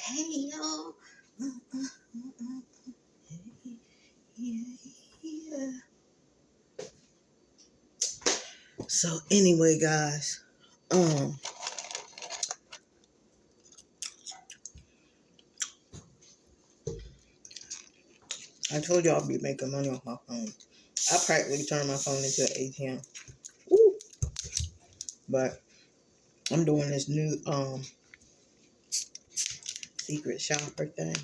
Hey y'all. Yeah. So anyway, guys, I told you I'll be making money off my phone. I practically turned my phone into an ATM. Woo. But I'm doing this new secret shopper thing.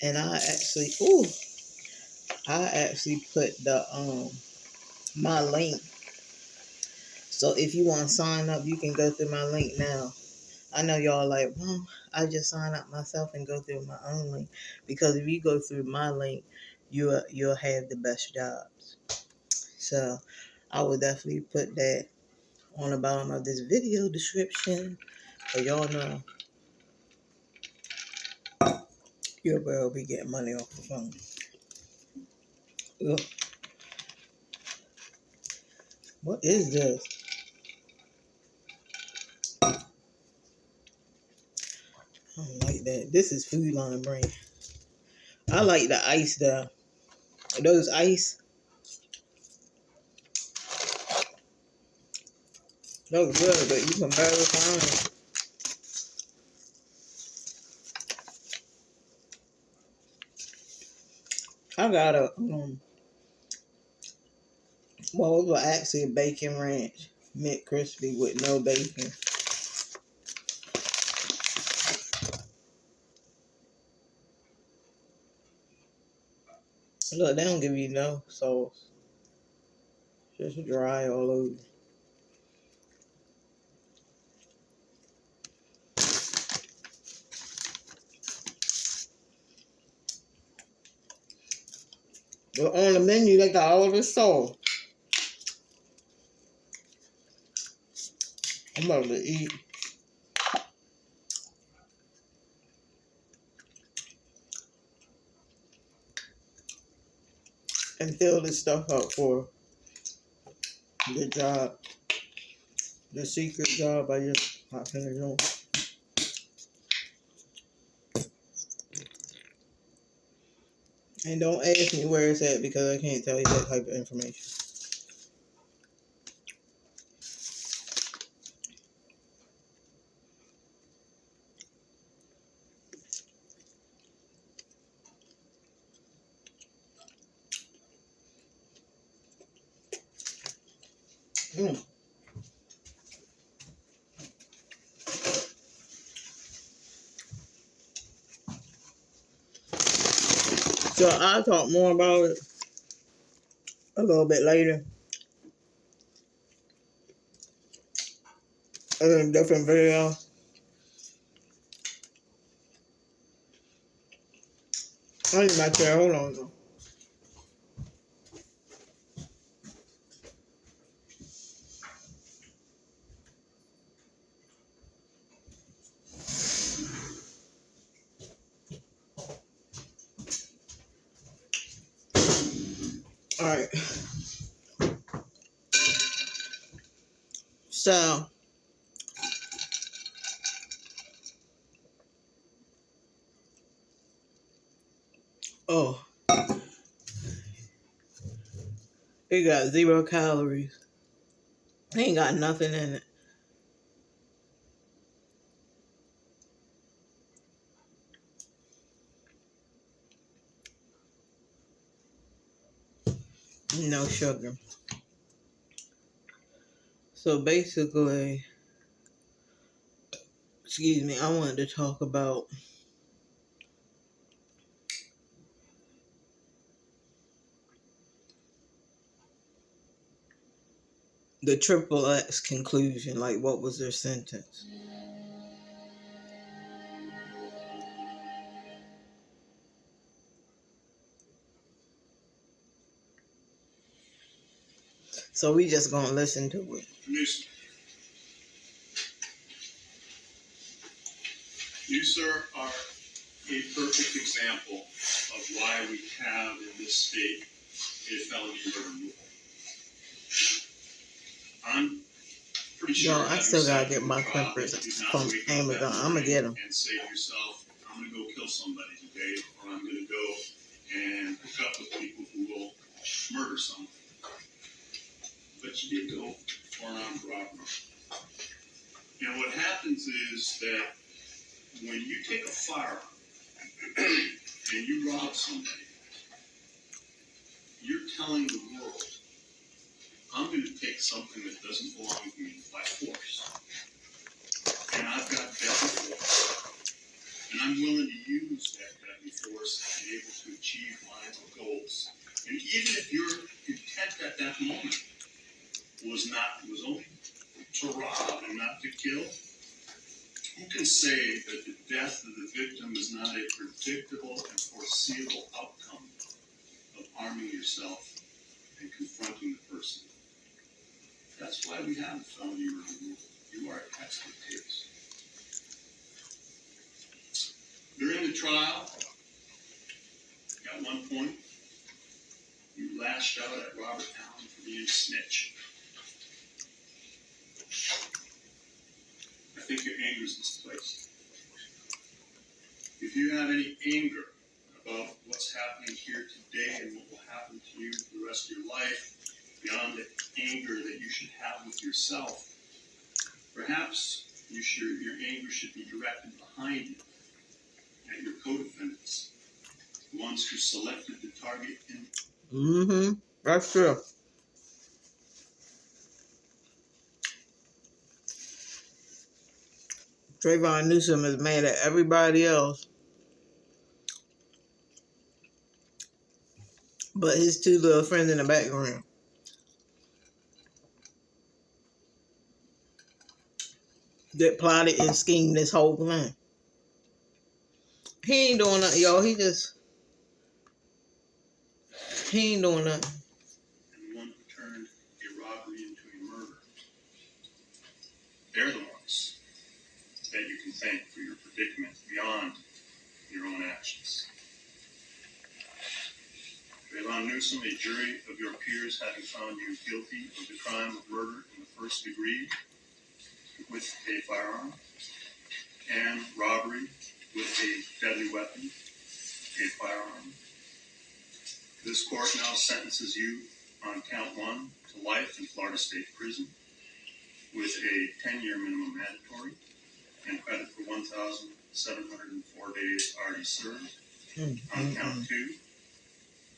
And I actually put the my link. So if you want to sign up, you can go through my link now. I know y'all like, well, I just sign up myself and go through my own link. Because if you go through my link, you'll have the best jobs. So I will definitely put that on the bottom of this video description. So y'all know you'll will be getting money off the phone. Ugh. What is this? I don't like that. This is Food Line brand. I like the ice though. Those ice. Those good, but you can barely find them. I got a well, it was actually a bacon ranch mint crispy with no bacon. Look, they don't give you no sauce. Just dry all over. But on the menu, they got all this sauce. I'm about to eat. And fill this stuff up for the job. The secret job I just finished on. And don't ask me where it's at because I can't tell you that type of information. So I'll talk more about it a little bit later in a different video. I need my chair. Hold on, though. Alright. So, it got 0 calories. It ain't got nothing in it. No sugar. So basically, excuse me, I wanted to talk about the XXX conclusion. Like, what was their sentence? So we just gonna listen to it. You, sir, are a perfect example of why we have in this state a felony murder rule. I'm pretty Yo, sure I having still gotta sat get through my the trial Clippers that you did not from wake up Amazon. that I'm gonna get morning them. and say to yourself, I'm going to go kill somebody today, or I'm going to go and hook up with people who will murder someone. But you did go for an armed robbery. And what happens is that when you take a firearm and you rob somebody, you're telling the world, I'm going to take something that doesn't belong to me by force. And I've got deadly force. And I'm willing to use that deadly force to be able to achieve my goals. And even if your intent at that moment was only to rob and not to kill, who can say that the death of the victim is not a predictable and foreseeable outcome of arming yourself and confronting the person? That's why we have a felony murder rule. You are a textbook case. During the trial, at one point, you lashed out at Robert Allen for being a snitch. I think your anger is misplaced. If you have any anger about what's happening here today and what will happen to you for the rest of your life, beyond the anger that you should have with yourself, perhaps your anger should be directed behind you at your co-defendants, the ones who selected the target. That's true. Trayvon Newsom is mad at everybody else, but his two little friends in the background that plotted and schemed this whole plan. He ain't doing nothing, y'all. He ain't doing nothing. And one who turned a robbery into a murder. They're the ones that you can thank for your predicament beyond your own actions. Trayvon Newsom, a jury of your peers having found you guilty of the crime of murder in the first degree with a firearm and robbery with a deadly weapon, a firearm. This court now sentences you on count 1 to life in Florida State Prison with a 10-year minimum mandatory and credit for 1,704 days already served. On count 2,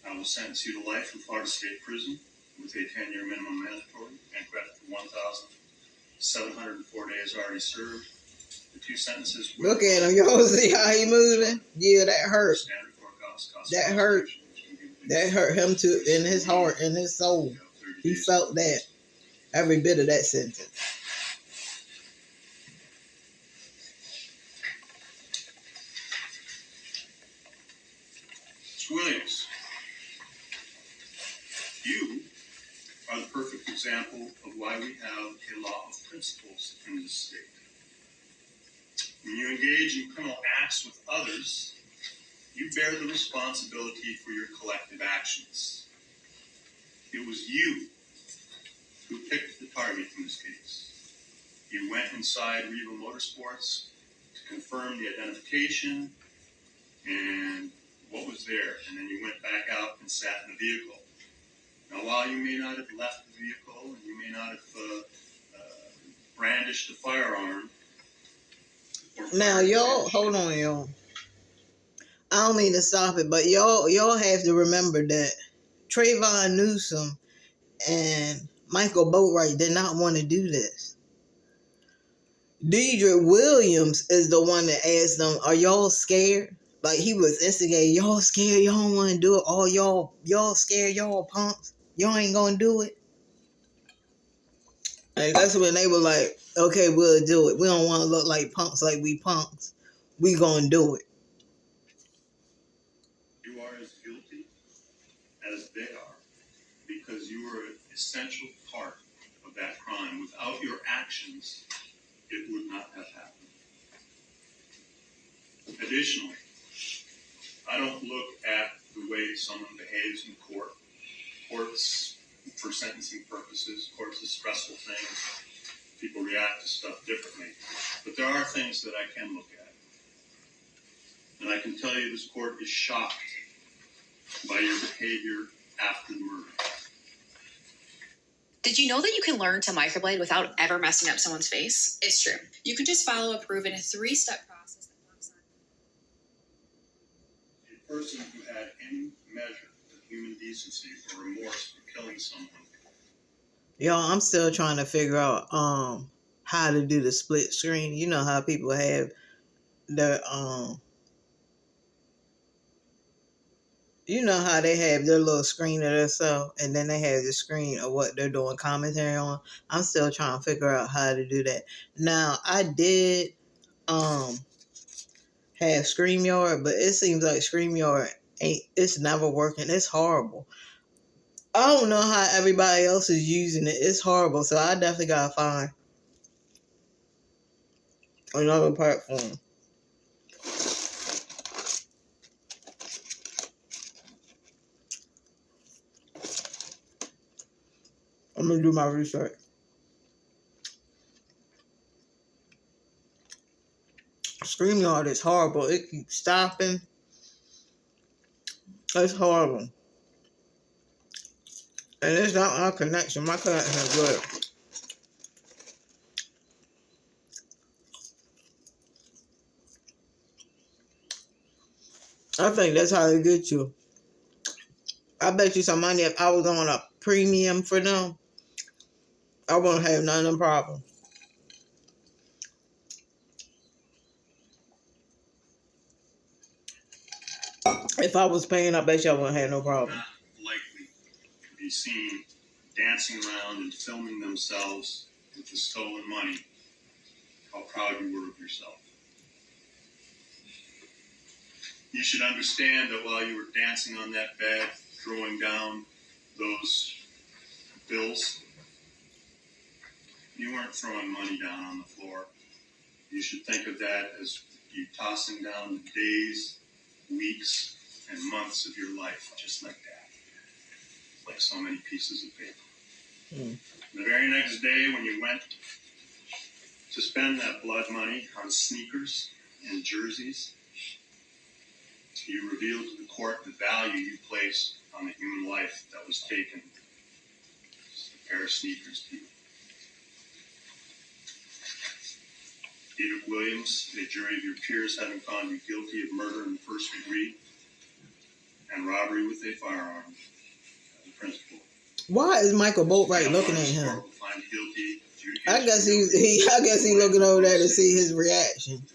I will sentence you to life in Florida State Prison with a 10-year minimum mandatory and credit for 1,704 days already served. The two sentences were... Look at him, y'all. See how he moving? Yeah, that hurt. That hurt. That hurt him too, in his heart, in his soul. He felt that. Every bit of that sentence. Williams, you are the perfect example of why we have a law of principles in this state. When you engage in criminal acts with others, you bear the responsibility for your collective actions. It was you who picked the target in this case. You went inside Riva Motorsports to confirm the identification and what was there, and then you went back out and sat in the vehicle. Now, while you may not have left the vehicle and you may not have brandished a firearm, now y'all, hold on, y'all. I don't mean to stop it, but y'all have to remember that Trayvon Newsom and Michael Boatwright did not want to do this. Deidre Williams is the one that asked them, "Are y'all scared?" Like he was instigating, "Y'all scared? Y'all don't want to do it? All y'all scared? Y'all punks? Y'all ain't gonna do it?" And that's when they were like, "Okay, we'll do it. We don't want to look like punks, like we punks. We gonna do it." you are as guilty as they are because you were an essential part of that crime. Without your actions, it would not have happened. Additionally, I don't look at the way someone behaves in court. Courts, for sentencing purposes, courts are stressful things. People react to stuff differently. But there are things that I can look at. And I can tell you this court is shocked by your behavior after the murder. Did you know that you can learn to microblade without ever messing up someone's face? It's true. You can just follow a proven 3-step process that works on A person who had any measure of human decency or remorse for killing someone. Y'all, I'm still trying to figure out how to do the split screen. You know how people have their you know how they have their little screen of themselves, and then they have the screen of what they're doing commentary on. I'm still trying to figure out how to do that. Now, I did have StreamYard, but it seems like StreamYard it's never working. It's horrible. I don't know how everybody else is using it. It's horrible. So I definitely gotta find another platform. I'm gonna do my research. StreamYard is horrible. It keeps stopping. It's horrible. And it's not our connection. My connection is good. I think that's how they get you. I bet you some money if I was on a premium for them, I wouldn't have none of them problems. If I was paying, I bet you I wouldn't have no problem. Not likely to be seen dancing around and filming themselves with the stolen money. How proud you were of yourself. You should understand that while you were dancing on that bed, throwing down those bills, you weren't throwing money down on the floor. You should think of that as you tossing down the days, weeks, and months of your life, just like that. Like so many pieces of paper. The very next day when you went to spend that blood money on sneakers and jerseys, you revealed to the court the value you placed on the human life that was taken. Just a pair of sneakers to you. Edith Williams, a jury of your peers having found you guilty of murder in the first degree and robbery with a firearm as a principal. Why is Michael Boatwright looking at him? I guess he looking over there to see his reaction.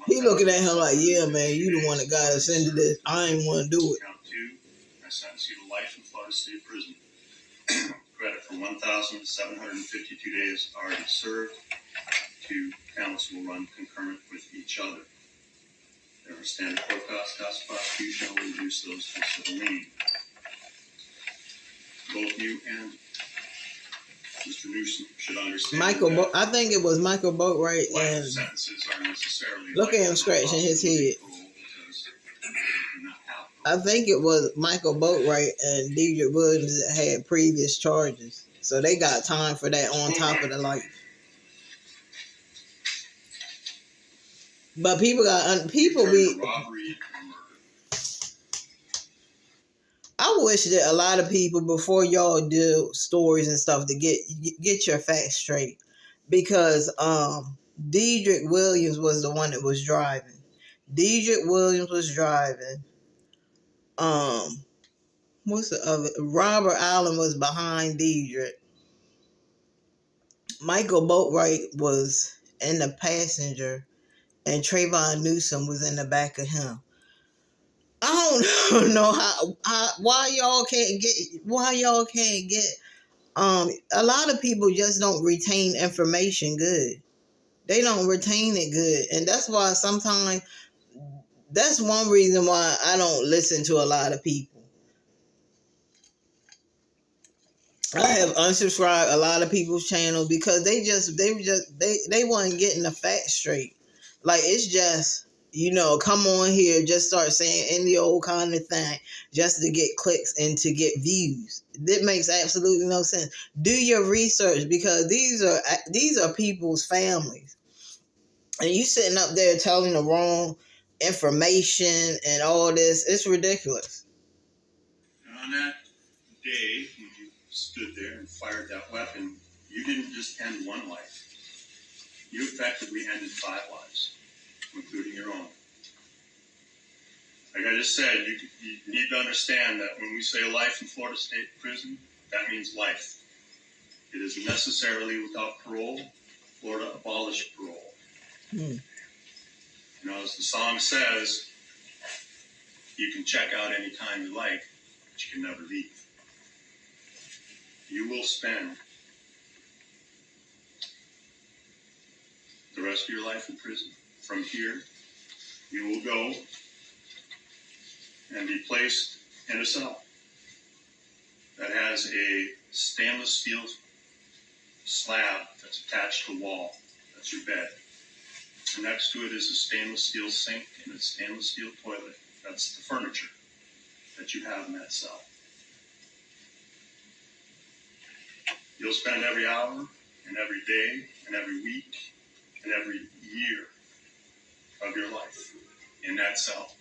He looking at him like, yeah, man, you the one that got us into this. I ain't want to do it. Count 2, I sentence you to life in Florida State Prison. Credit for 1,752 days already served. 2 counts will run concurrent with each other. There are standard court costs of prosecution will reduce those to civil lien. Both you and Mr. Newsom should understand I think it was Michael Boatwright, and sentences are necessarily look at him scratching his head. I think it was Michael Boatwright and Deidre Williams that had previous charges, so they got time for that on top of the life. But people be. Robbery and murder. I wish that a lot of people, before y'all do stories and stuff, to get your facts straight, because Deidre Williams was the one that was driving. Deidre Williams was driving. What's the other? Robert Allen was behind Deidre. Michael Boatwright was in the passenger, and Trayvon Newsom was in the back of him. I don't know why y'all can't get a lot of people just don't retain information good. They don't retain it good, and that's why sometimes that's one reason why I don't listen to a lot of people. I have unsubscribed a lot of people's channels because they wasn't getting the facts straight. Like, it's just come on here, just start saying any old kind of thing just to get clicks and to get views. That makes absolutely no sense. Do your research, because these are people's families. And you sitting up there telling the wrong information and all this. It's ridiculous. And on that day, when you stood there and fired that weapon, you didn't just end one life. You effectively ended 5 lives, including your own. Like I just said, you need to understand that when we say life in Florida State Prison, that means life. It is necessarily without parole. Florida abolished parole. As the song says, you can check out any time you like, but you can never leave. You will spend the rest of your life in prison. From here, you will go and be placed in a cell that has a stainless steel slab that's attached to the wall. That's your bed. And next to it is a stainless steel sink and a stainless steel toilet. That's the furniture that you have in that cell. You'll spend every hour and every day and every week and every year of your life in that cell.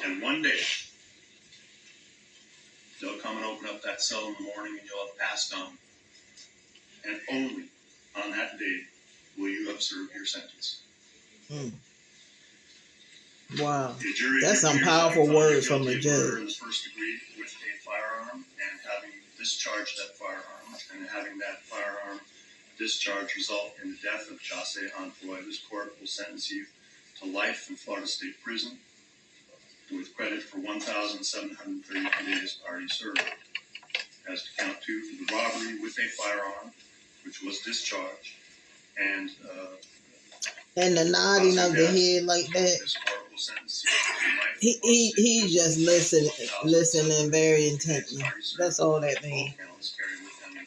And one day, they'll come and open up that cell in the morning and you'll have passed on. And only on that day will you have served your sentence. Wow. That's some powerful words from a judge. In the first degree with a firearm and having discharged that firearm and having that firearm discharge result in the death of Jose Anfoy, this court will sentence you to life in Florida State Prison with credit for 1,732 days already served. As to count 2 for the robbery with a firearm, which was discharged, and the nodding of the head like that. This court will sentence you to life. He just listening very intently. That's all that means. Both counts carry with them a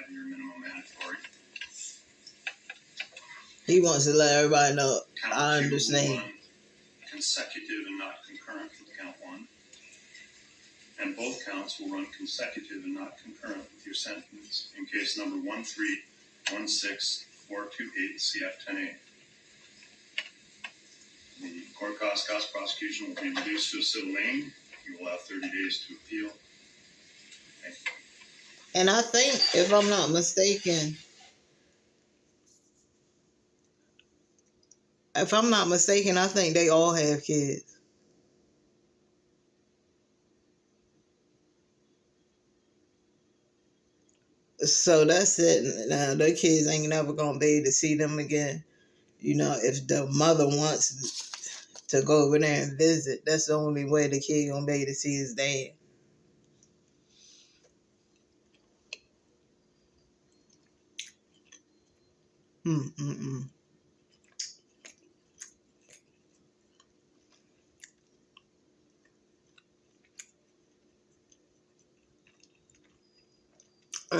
25-year minimum mandatory. He wants to let everybody know. Count I 2 understand. will run consecutive and not concurrent with count 1. And both counts will run consecutive and not concurrent with your sentence in case number 1316428 CF 10A. The court cost prosecution will be reduced to a civil lien. You will have 30 days to appeal. Thank you. And I think, if I'm not mistaken, I think they all have kids. So that's it. Now, their kids ain't never going to be able to see them again. If the mother wants to go over there and visit, that's the only way the kid going to be able to see his dad. And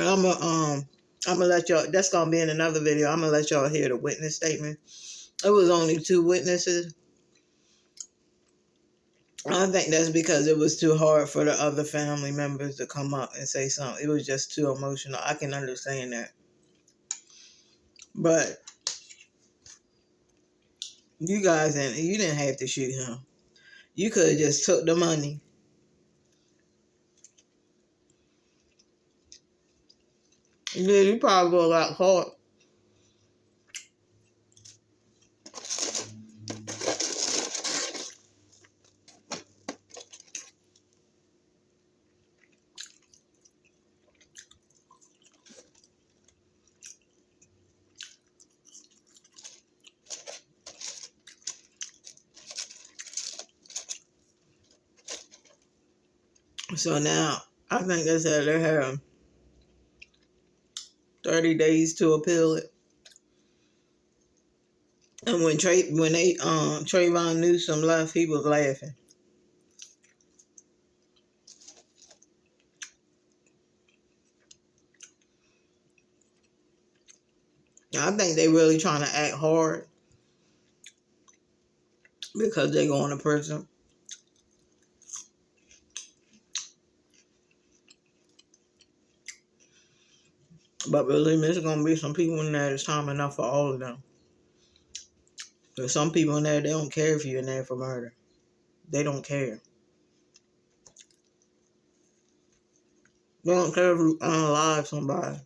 I'm gonna let y'all. That's gonna be in another video. I'm gonna let y'all hear the witness statement. It was only 2 witnesses. I think that's because it was too hard for the other family members to come up and say something. It was just too emotional. I can understand that. But you guys, you didn't have to shoot him. You could have just took the money. Yeah, you probably go a lot hard. So now, I think they said they have 30 days to appeal it. And when Trayvon Newsom left, he was laughing. I think they really trying to act hard because they going to prison. But believe me, there's going to be some people in there that's time enough for all of them. There's some people in there, they don't care if you're in there for murder. They don't care. They don't care if you unalive somebody.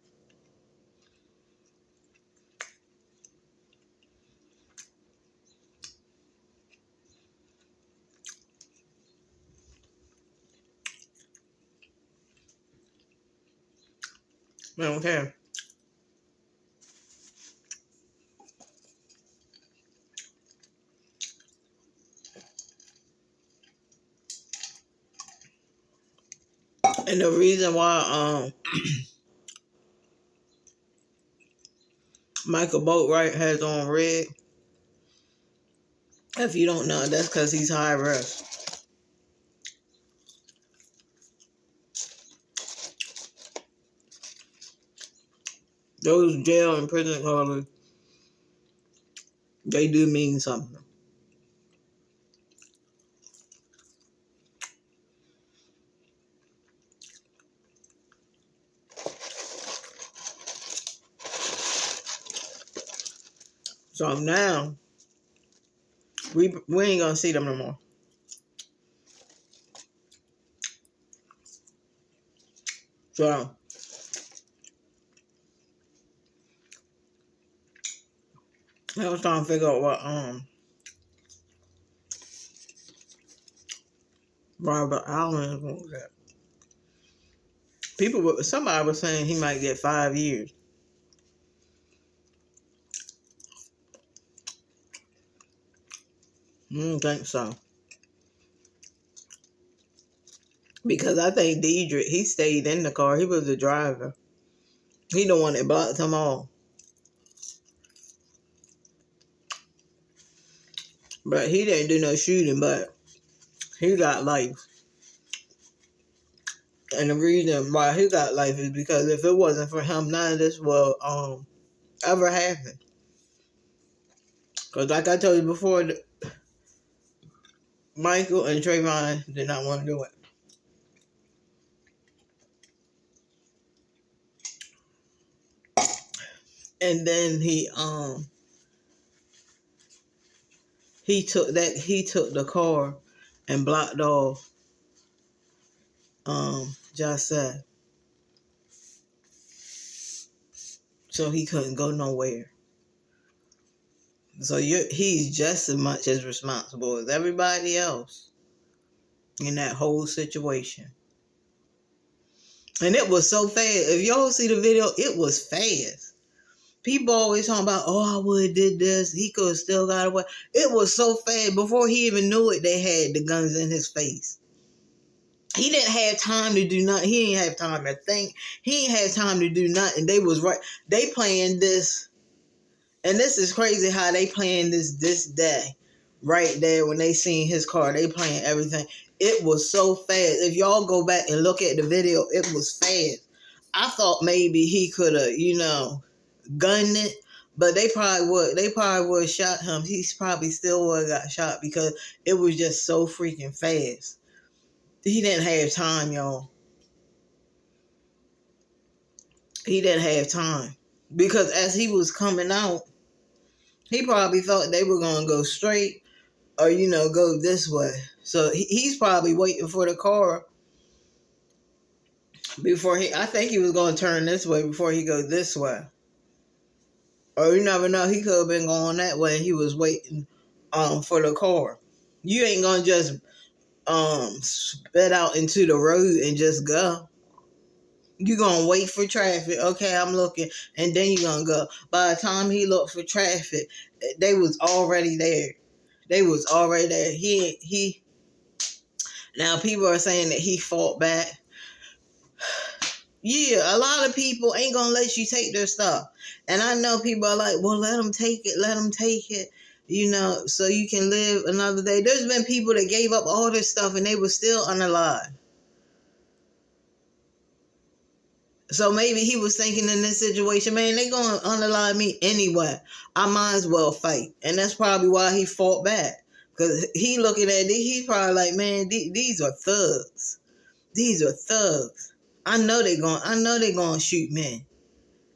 They don't care. And the reason why Michael Boatwright has on red, if you don't know, that's because he's high risk. Those jail and prison colors, they do mean something. So now, we ain't gonna see them no more. So, I was trying to figure out what Robert Allen was that. Somebody was saying he might get 5 years. I don't think so. Because I think Diedrich, he stayed in the car. He was the driver. He the one that blocked them all. But he didn't do no shooting, but he got life. And the reason why he got life is because if it wasn't for him, none of this will ever happen. Because like I told you before, Michael and Trayvon did not want to do it. And then he took the car and blocked off Josette. So he couldn't go nowhere. So he's just as much as responsible as everybody else in that whole situation. And it was so fast. If y'all see the video, it was fast. People always talking about, oh, I would have did this. He could have still got away. It was so fast. Before he even knew it, they had the guns in his face. He didn't have time to do nothing. He didn't have time to think. He didn't have time to do nothing. They was right. They playing this. And this is crazy how they playing this day. Right there when they seen his car. They playing everything. It was so fast. If y'all go back and look at the video, it was fast. I thought maybe he could have, gunned it. But they probably would have shot him. He probably still would have got shot because it was just so freaking fast. He didn't have time, y'all. He didn't have time. Because as he was coming out, he probably thought they were going to go straight or, go this way. So he's probably waiting for the car I think he was going to turn this way before he go this way. Or you never know, he could have been going that way and he was waiting for the car. You ain't going to just spit out into the road and just go. You're going to wait for traffic. Okay, I'm looking. And then you're going to go. By the time he looked for traffic, they was already there. Now people are saying that he fought back. Yeah, a lot of people ain't going to let you take their stuff. And I know people are like, well, let them take it. So you can live another day. There's been people that gave up all this stuff and they were still unalive. So maybe he was thinking in this situation, man, they going to unalive me anyway. I might as well fight. And that's probably why he fought back. Because he looking at these, he's probably like, man, these are thugs. These are thugs. I know they gonna shoot me.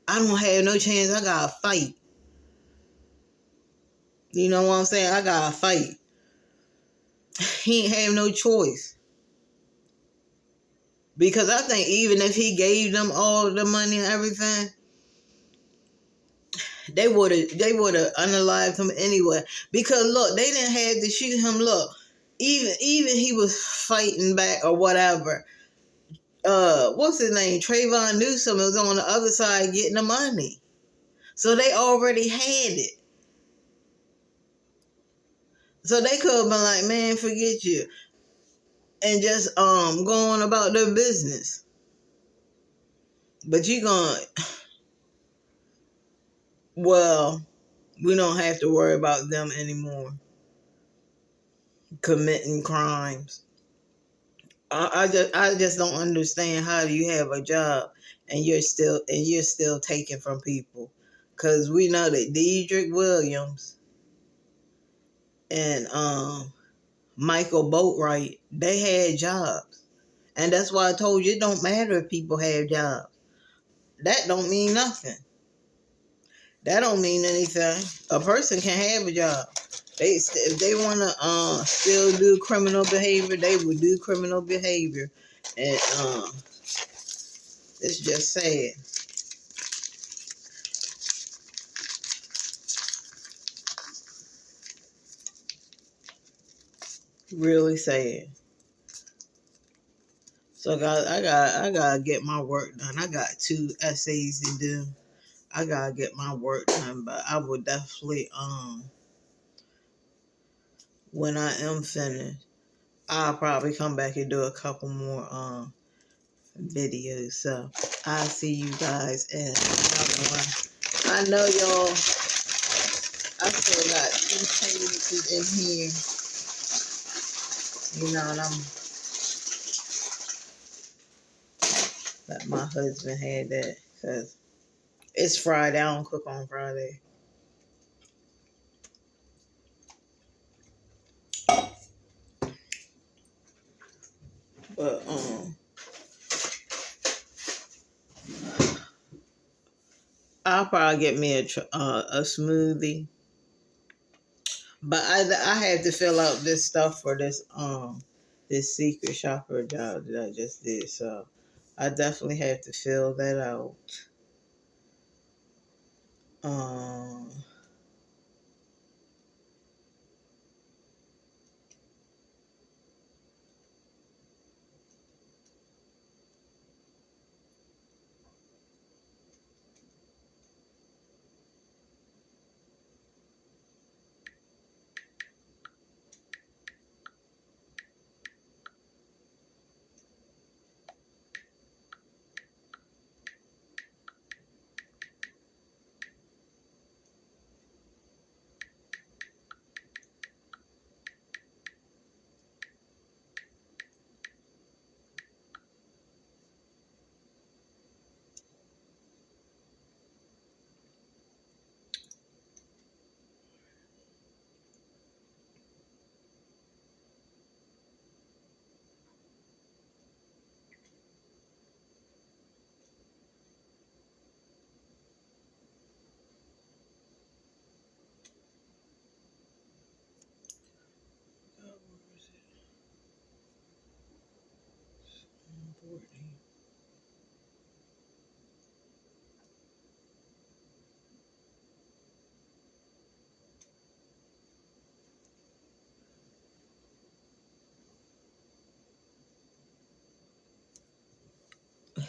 I don't have no chance. I gotta fight. You know what I'm saying? I gotta fight. He ain't have no choice. Because I think even if he gave them all the money and everything, they would have unalived him anyway. Because look, they didn't have to shoot him. Look, even he was fighting back or whatever. What's his name? Trayvon Newsom was on the other side getting the money. So they already had it. So they could have been like, man, forget you. And just go on about their business. But you gonna, well, we don't have to worry about them anymore committing crimes. I just don't understand how do you have a job and you're still taking from people. Cause we know that Dedrick Williams and Michael Boatwright, they had jobs. And that's why I told you it don't matter if people have jobs. That don't mean nothing. That don't mean anything. A person can have a job. If they want to still do criminal behavior, they will do criminal behavior. And it's just sad. Really sad. So guys, I gotta get my work done. I got 2 essays to do. I gotta get my work done, but I will definitely when I am finished, I'll probably come back and do a couple more videos. So I'll see you guys in another one. I know y'all, I still got 2 pages in here. You know, and I'm let my husband had that because it's Friday. I don't cook on Friday. But I'll probably get me a smoothie. But I have to fill out this stuff for this secret shopper job that I just did. So I definitely have to fill that out.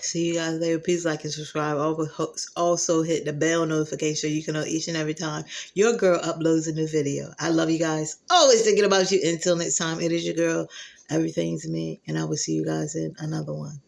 See you guys later. Please like and subscribe. Also hit the bell notification so you can know each and every time your girl uploads a new video. I love you guys. Always thinking about you. Until next time, it is your girl. Everything's me. And I will see you guys in another one.